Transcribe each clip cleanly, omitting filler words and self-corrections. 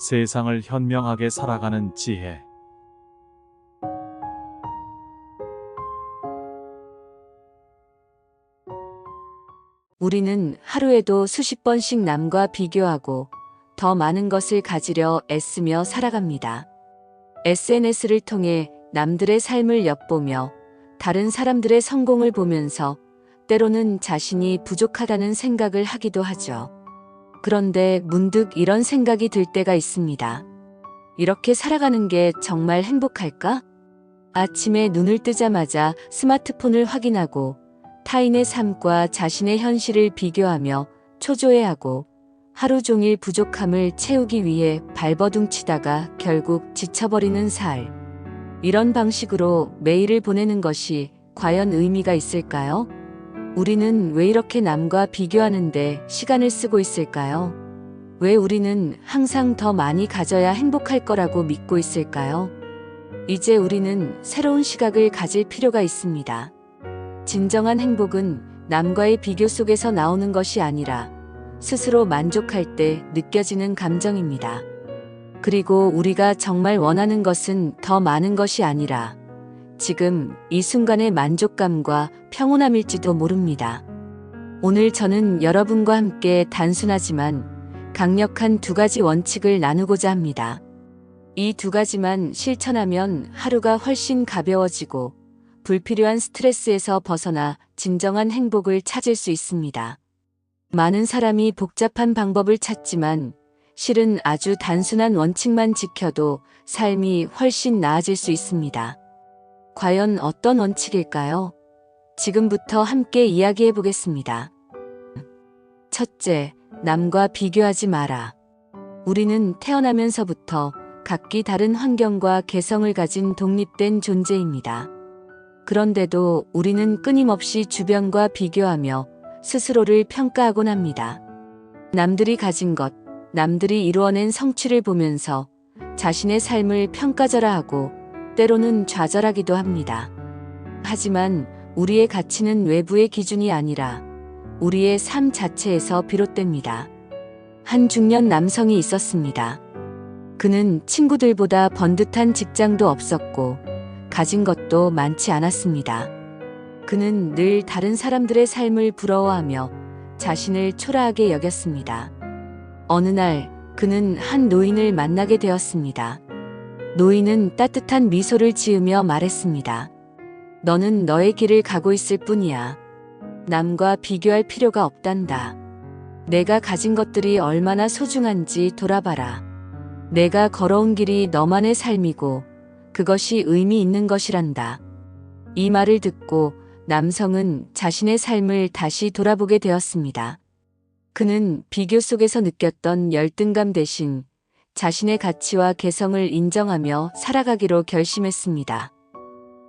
세상을 현명하게 살아가는 지혜. 우리는 하루에도 수십 번씩 남과 비교하고 더 많은 것을 가지려 애쓰며 살아갑니다. SNS를 통해 남들의 삶을 엿보며 다른 사람들의 성공을 보면서 때로는 자신이 부족하다는 생각을 하기도 하죠. 그런데 문득 이런 생각이 들 때가 있습니다. 이렇게 살아가는 게 정말 행복할까? 아침에 눈을 뜨자마자 스마트폰을 확인하고 타인의 삶과 자신의 현실을 비교하며 초조해하고 하루 종일 부족함을 채우기 위해 발버둥치다가 결국 지쳐버리는 살. 이런 방식으로 매일을 보내는 것이 과연 의미가 있을까요? 우리는 왜 이렇게 남과 비교하는데 시간을 쓰고 있을까요? 왜 우리는 항상 더 많이 가져야 행복할 거라고 믿고 있을까요? 이제 우리는 새로운 시각을 가질 필요가 있습니다. 진정한 행복은 남과의 비교 속에서 나오는 것이 아니라 스스로 만족할 때 느껴지는 감정입니다. 그리고 우리가 정말 원하는 것은 더 많은 것이 아니라 지금 이 순간의 만족감과 평온함일지도 모릅니다. 오늘 저는 여러분과 함께 단순하지만 강력한 두 가지 원칙을 나누고자 합니다. 이 두 가지만 실천하면 하루가 훨씬 가벼워지고 불필요한 스트레스에서 벗어나 진정한 행복을 찾을 수 있습니다. 많은 사람이 복잡한 방법을 찾지만 실은 아주 단순한 원칙만 지켜도 삶이 훨씬 나아질 수 있습니다. 과연 어떤 원칙일까요? 지금부터 함께 이야기해 보겠습니다. 첫째, 남과 비교하지 마라. 우리는 태어나면서부터 각기 다른 환경과 개성을 가진 독립된 존재입니다. 그런데도 우리는 끊임없이 주변과 비교하며 스스로를 평가하곤 합니다. 남들이 가진 것, 남들이 이루어낸 성취를 보면서 자신의 삶을 평가절하하고 때로는 좌절하기도 합니다. 하지만 우리의 가치는 외부의 기준이 아니라 우리의 삶 자체에서 비롯됩니다. 한 중년 남성이 있었습니다. 그는 친구들보다 번듯한 직장도 없었고 가진 것도 많지 않았습니다. 그는 늘 다른 사람들의 삶을 부러워하며 자신을 초라하게 여겼습니다. 어느 날 그는 한 노인을 만나게 되었습니다. 노인은 따뜻한 미소를 지으며 말했습니다. 너는 너의 길을 가고 있을 뿐이야. 남과 비교할 필요가 없단다. 내가 가진 것들이 얼마나 소중한지 돌아봐라. 내가 걸어온 길이 너만의 삶이고 그것이 의미 있는 것이란다. 이 말을 듣고 남성은 자신의 삶을 다시 돌아보게 되었습니다. 그는 비교 속에서 느꼈던 열등감 대신 자신의 가치와 개성을 인정하며 살아가기로 결심했습니다.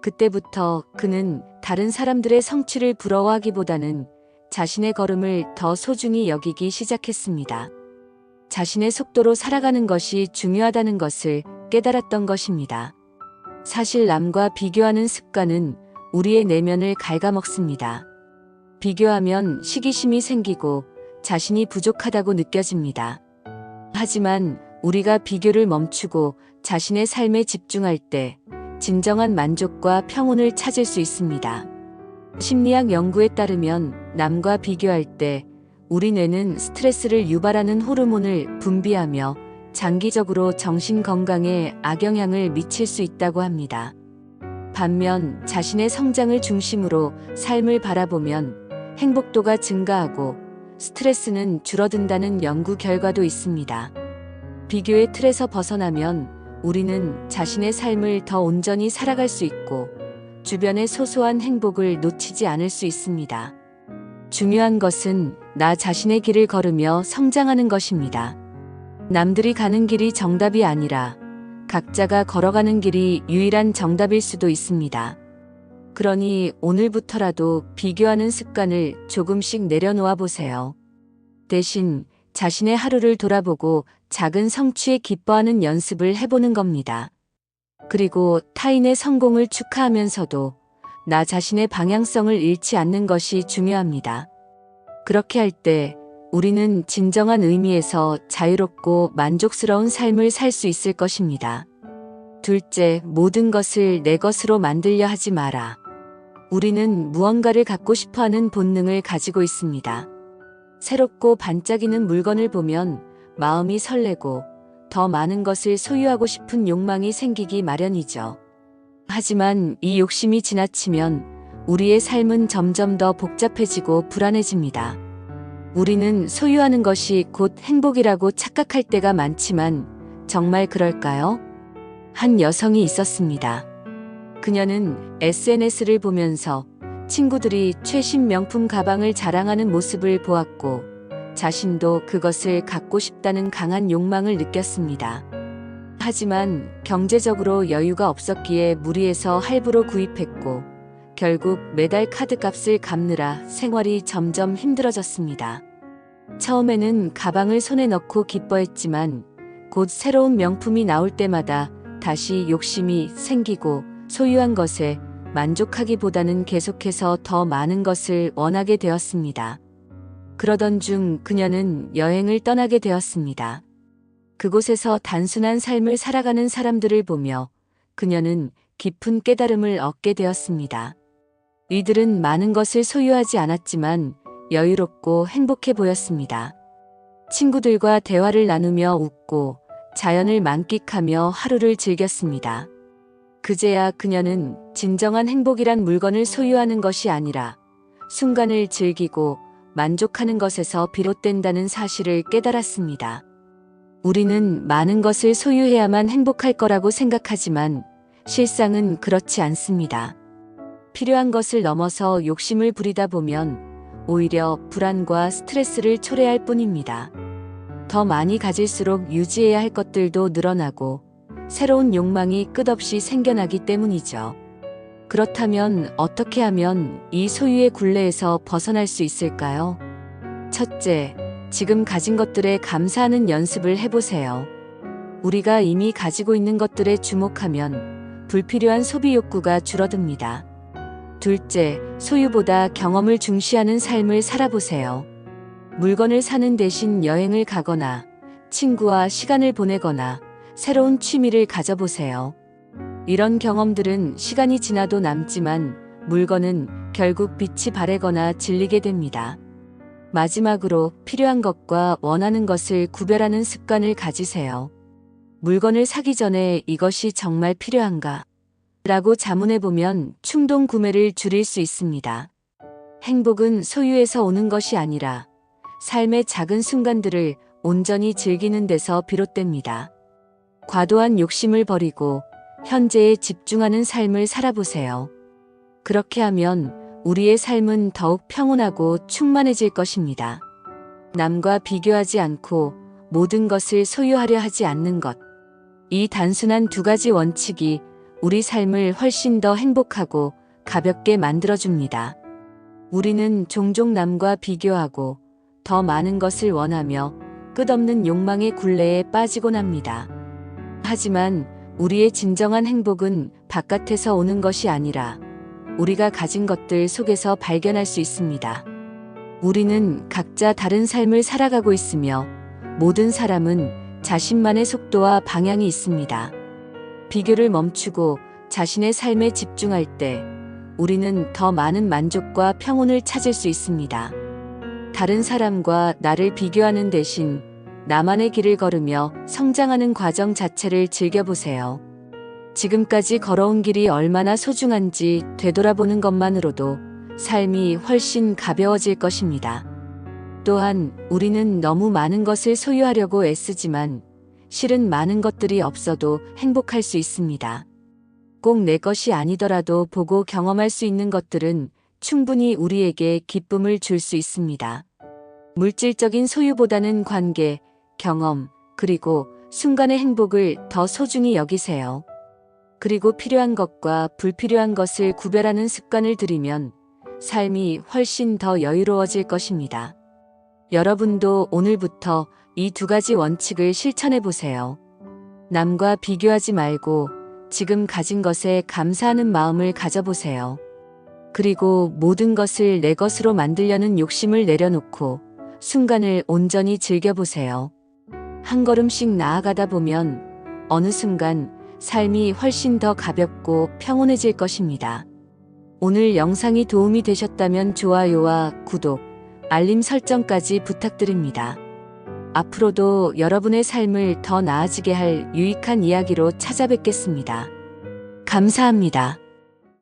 그때부터 그는 다른 사람들의 성취를 부러워하기보다는 자신의 걸음을 더 소중히 여기기 시작했습니다. 자신의 속도로 살아가는 것이 중요하다는 것을 깨달았던 것입니다. 사실 남과 비교하는 습관은 우리의 내면을 갉아먹습니다. 비교하면 시기심이 생기고 자신이 부족하다고 느껴집니다. 하지만 우리가 비교를 멈추고 자신의 삶에 집중할 때 진정한 만족과 평온을 찾을 수 있습니다. 심리학 연구에 따르면 남과 비교할 때 우리 뇌는 스트레스를 유발하는 호르몬을 분비하며 장기적으로 정신 건강에 악영향을 미칠 수 있다고 합니다. 반면 자신의 성장을 중심으로 삶을 바라보면 행복도가 증가하고 스트레스는 줄어든다는 연구 결과도 있습니다. 비교의 틀에서 벗어나면 우리는 자신의 삶을 더 온전히 살아갈 수 있고 주변의 소소한 행복을 놓치지 않을 수 있습니다. 중요한 것은 나 자신의 길을 걸으며 성장하는 것입니다. 남들이 가는 길이 정답이 아니라 각자가 걸어가는 길이 유일한 정답일 수도 있습니다. 그러니 오늘부터라도 비교하는 습관을 조금씩 내려놓아 보세요. 대신 자신의 하루를 돌아보고 작은 성취에 기뻐하는 연습을 해보는 겁니다. 그리고 타인의 성공을 축하하면서도 나 자신의 방향성을 잃지 않는 것이 중요합니다. 그렇게 할 때 우리는 진정한 의미에서 자유롭고 만족스러운 삶을 살 수 있을 것입니다. 둘째, 모든 것을 내 것으로 만들려 하지 마라. 우리는 무언가를 갖고 싶어 하는 본능을 가지고 있습니다. 새롭고 반짝이는 물건을 보면 마음이 설레고 더 많은 것을 소유하고 싶은 욕망이 생기기 마련이죠. 하지만 이 욕심이 지나치면 우리의 삶은 점점 더 복잡해지고 불안해집니다. 우리는 소유하는 것이 곧 행복이라고 착각할 때가 많지만 정말 그럴까요? 한 여성이 있었습니다. 그녀는 SNS를 보면서 친구들이 최신 명품 가방을 자랑하는 모습을 보았고 자신도 그것을 갖고 싶다는 강한 욕망을 느꼈습니다. 하지만 경제적으로 여유가 없었기에 무리해서 할부로 구입했고 결국 매달 카드값을 갚느라 생활이 점점 힘들어졌습니다. 처음에는 가방을 손에 넣고 기뻐했지만 곧 새로운 명품이 나올 때마다 다시 욕심이 생기고 소유한 것에 만족하기보다는 계속해서 더 많은 것을 원하게 되었습니다. 그러던 중 그녀는 여행을 떠나게 되었습니다. 그곳에서 단순한 삶을 살아가는 사람들을 보며 그녀는 깊은 깨달음을 얻게 되었습니다. 이들은 많은 것을 소유하지 않았지만 여유롭고 행복해 보였습니다. 친구들과 대화를 나누며 웃고 자연을 만끽하며 하루를 즐겼습니다. 그제야 그녀는 진정한 행복이란 물건을 소유하는 것이 아니라 순간을 즐기고 만족하는 것에서 비롯된다는 사실을 깨달았습니다. 우리는 많은 것을 소유해야만 행복할 거라고 생각하지만 실상은 그렇지 않습니다. 필요한 것을 넘어서 욕심을 부리다 보면 오히려 불안과 스트레스를 초래할 뿐입니다. 더 많이 가질수록 유지해야 할 것들도 늘어나고 새로운 욕망이 끝없이 생겨나기 때문이죠. 그렇다면 어떻게 하면 이 소유의 굴레에서 벗어날 수 있을까요? 첫째, 지금 가진 것들에 감사하는 연습을 해보세요. 우리가 이미 가지고 있는 것들에 주목하면 불필요한 소비 욕구가 줄어듭니다. 둘째, 소유보다 경험을 중시하는 삶을 살아보세요. 물건을 사는 대신 여행을 가거나 친구와 시간을 보내거나 새로운 취미를 가져보세요. 이런 경험들은 시간이 지나도 남지만 물건은 결국 빛이 바래거나 질리게 됩니다. 마지막으로 필요한 것과 원하는 것을 구별하는 습관을 가지세요. 물건을 사기 전에 이것이 정말 필요한가? 라고 자문해보면 충동 구매를 줄일 수 있습니다. 행복은 소유에서 오는 것이 아니라 삶의 작은 순간들을 온전히 즐기는 데서 비롯됩니다. 과도한 욕심을 버리고 현재에 집중하는 삶을 살아보세요. 그렇게 하면 우리의 삶은 더욱 평온하고 충만해질 것입니다. 남과 비교하지 않고 모든 것을 소유하려 하지 않는 것. 이 단순한 두 가지 원칙이 우리 삶을 훨씬 더 행복하고 가볍게 만들어줍니다. 우리는 종종 남과 비교하고 더 많은 것을 원하며 끝없는 욕망의 굴레에 빠지곤 합니다. 하지만 우리의 진정한 행복은 바깥에서 오는 것이 아니라 우리가 가진 것들 속에서 발견할 수 있습니다. 우리는 각자 다른 삶을 살아가고 있으며 모든 사람은 자신만의 속도와 방향이 있습니다. 비교를 멈추고 자신의 삶에 집중할 때 우리는 더 많은 만족과 평온을 찾을 수 있습니다. 다른 사람과 나를 비교하는 대신 나만의 길을 걸으며 성장하는 과정 자체를 즐겨보세요. 지금까지 걸어온 길이 얼마나 소중한지 되돌아보는 것만으로도 삶이 훨씬 가벼워질 것입니다. 또한 우리는 너무 많은 것을 소유하려고 애쓰지만 실은 많은 것들이 없어도 행복할 수 있습니다. 꼭 내 것이 아니더라도 보고 경험할 수 있는 것들은 충분히 우리에게 기쁨을 줄 수 있습니다. 물질적인 소유보다는 관계, 경험, 그리고 순간의 행복을 더 소중히 여기세요. 그리고 필요한 것과 불필요한 것을 구별하는 습관을 들이면 삶이 훨씬 더 여유로워질 것입니다. 여러분도 오늘부터 이 두 가지 원칙을 실천해 보세요. 남과 비교하지 말고 지금 가진 것에 감사하는 마음을 가져보세요. 그리고 모든 것을 내 것으로 만들려는 욕심을 내려놓고 순간을 온전히 즐겨보세요. 한 걸음씩 나아가다 보면 어느 순간 삶이 훨씬 더 가볍고 평온해질 것입니다. 오늘 영상이 도움이 되셨다면 좋아요와 구독, 알림 설정까지 부탁드립니다. 앞으로도 여러분의 삶을 더 나아지게 할 유익한 이야기로 찾아뵙겠습니다. 감사합니다.